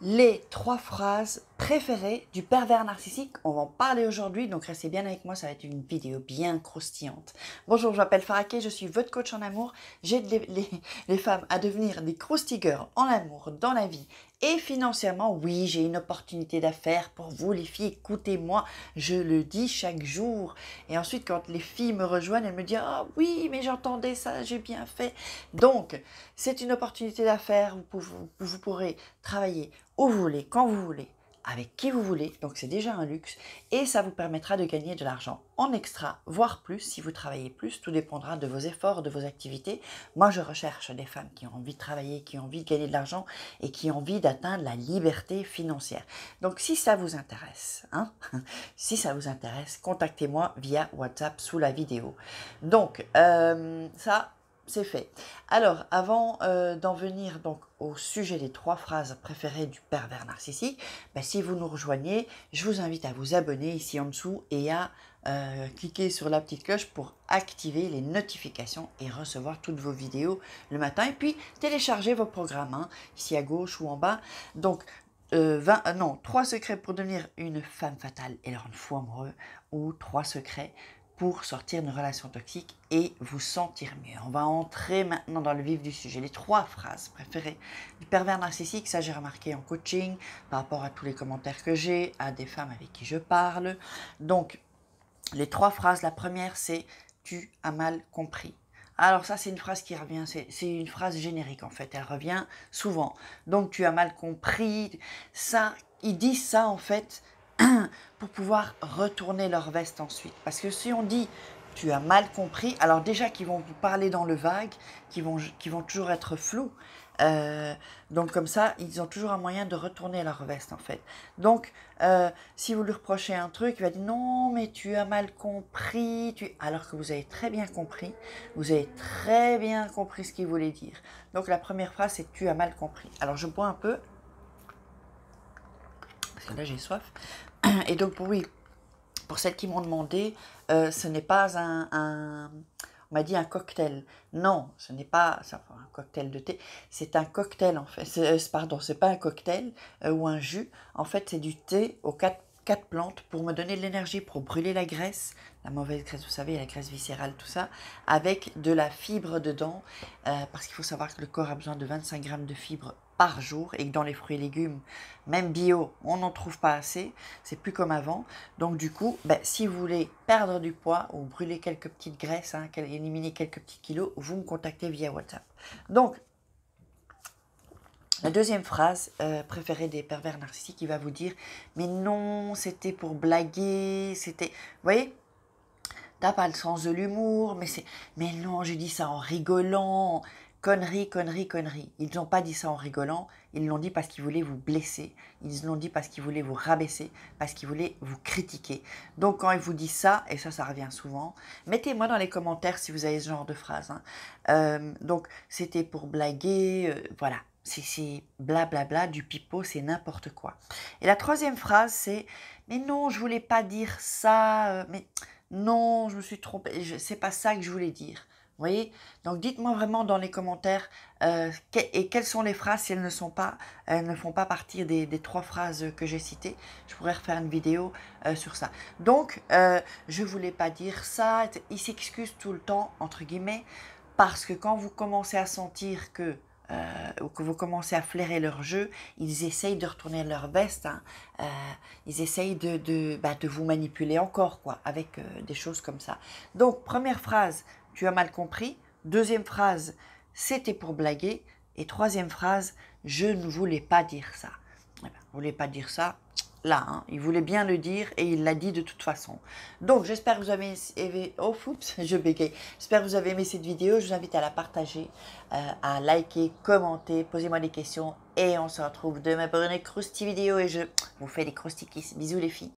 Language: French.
Les 3 phrases préférées du pervers narcissique. On va en parler aujourd'hui, donc restez bien avec moi, ça va être une vidéo bien croustillante. Bonjour, je m'appelle Faraké, je suis votre coach en amour. J'aide les femmes à devenir des croustilleurs en amour, dans la vie et financièrement. Oui, j'ai une opportunité d'affaires pour vous les filles, écoutez-moi, je le dis chaque jour. Et ensuite, quand les filles me rejoignent, elles me disent « Ah oui, mais j'entendais ça, j'ai bien fait ». Donc, c'est une opportunité d'affaires, vous pourrez travailler où vous voulez, quand vous voulez, avec qui vous voulez, donc c'est déjà un luxe, et ça vous permettra de gagner de l'argent en extra, voire plus, si vous travaillez plus, tout dépendra de vos efforts, de vos activités. Moi, je recherche des femmes qui ont envie de travailler, qui ont envie de gagner de l'argent et qui ont envie d'atteindre la liberté financière. Donc, si ça vous intéresse, si ça vous intéresse, contactez-moi via WhatsApp sous la vidéo. Donc, ça, c'est fait. Alors, avant d'en venir donc au sujet des 3 phrases préférées du pervers narcissique, si vous nous rejoignez, je vous invite à vous abonner ici en dessous et à cliquer sur la petite cloche pour activer les notifications et recevoir toutes vos vidéos le matin. Et puis, télécharger vos programmes, ici à gauche ou en bas. Donc, 3 secrets pour devenir une femme fatale et le rendre fou amoureux, ou 3 secrets pour sortir d'une relation toxique et vous sentir mieux. On va entrer maintenant dans le vif du sujet. Les 3 phrases préférées du pervers narcissique, ça j'ai remarqué en coaching, par rapport à tous les commentaires que j'ai, à des femmes avec qui je parle. Donc, les 3 phrases, la première c'est « tu as mal compris ». Alors ça, c'est une phrase qui revient, c'est une phrase générique en fait, elle revient souvent. Donc, tu as mal compris, ça, ils disent ça en fait pour pouvoir retourner leur veste ensuite. Parce que si on dit « tu as mal compris », alors déjà qu'ils vont vous parler dans le vague, qui vont toujours être flous. Donc comme ça, ils ont toujours un moyen de retourner leur veste en fait. Donc, si vous lui reprochez un truc, il va dire « non, mais tu as mal compris », alors que vous avez très bien compris, vous avez très bien compris ce qu'il voulait dire. Donc la première phrase, c'est « tu as mal compris ». Alors je bois un peu, parce que là j'ai soif. Et donc pour celles qui m'ont demandé, ce n'est pas on m'a dit un cocktail. Non, ce n'est pas un cocktail de thé, c'est un cocktail en fait. Pardon, c'est pas un cocktail ou un jus. En fait, c'est du thé aux 4 plantes pour me donner de l'énergie, pour brûler la graisse, la mauvaise graisse, vous savez, la graisse viscérale, tout ça, avec de la fibre dedans, parce qu'il faut savoir que le corps a besoin de 25 grammes de fibres par jour et que dans les fruits et légumes, même bio, on n'en trouve pas assez, c'est plus comme avant. Donc du coup, si vous voulez perdre du poids ou brûler quelques petites graisses, éliminer quelques petits kilos, vous me contactez via WhatsApp. Donc, la deuxième phrase préférée des pervers narcissiques, il va vous dire « mais non, c'était pour blaguer, c'était… » Vous voyez, t'as pas le sens de l'humour, mais non, j'ai dit ça en rigolant. Connerie, connerie, connerie. Ils n'ont pas dit ça en rigolant, ils l'ont dit parce qu'ils voulaient vous blesser, ils l'ont dit parce qu'ils voulaient vous rabaisser, parce qu'ils voulaient vous critiquer. Donc quand ils vous disent ça, et ça revient souvent, mettez-moi dans les commentaires si vous avez ce genre de phrase. Donc c'était pour blaguer, voilà. C'est blablabla, du pipeau, c'est n'importe quoi. Et la troisième phrase, c'est « mais non, je voulais pas dire ça, mais non, je me suis trompée, c'est pas ça que je voulais dire ». Vous voyez? Donc dites-moi vraiment dans les commentaires et quelles sont les phrases si elles ne font pas partie des 3 phrases que j'ai citées. Je pourrais refaire une vidéo sur ça. Donc, je voulais pas dire ça. Ils s'excusent tout le temps, entre guillemets, parce que quand vous commencez à sentir que vous commencez à flairer leur jeu, ils essayent de retourner leur veste, ils essayent de vous manipuler encore, quoi, avec des choses comme ça. Donc, première phrase, tu as mal compris. Deuxième phrase, c'était pour blaguer. Et troisième phrase, je ne voulais pas dire ça. Vous ne voulez pas dire ça, là, il voulait bien le dire et il l'a dit de toute façon. Donc, j'espère que vous avez aimé… Oh, oups, je bégaye. J'espère que vous avez aimé cette vidéo. Je vous invite à la partager, à liker, commenter, posez-moi des questions. Et on se retrouve demain pour une croustille vidéo et je vous fais des croustilles kiss. Bisous les filles.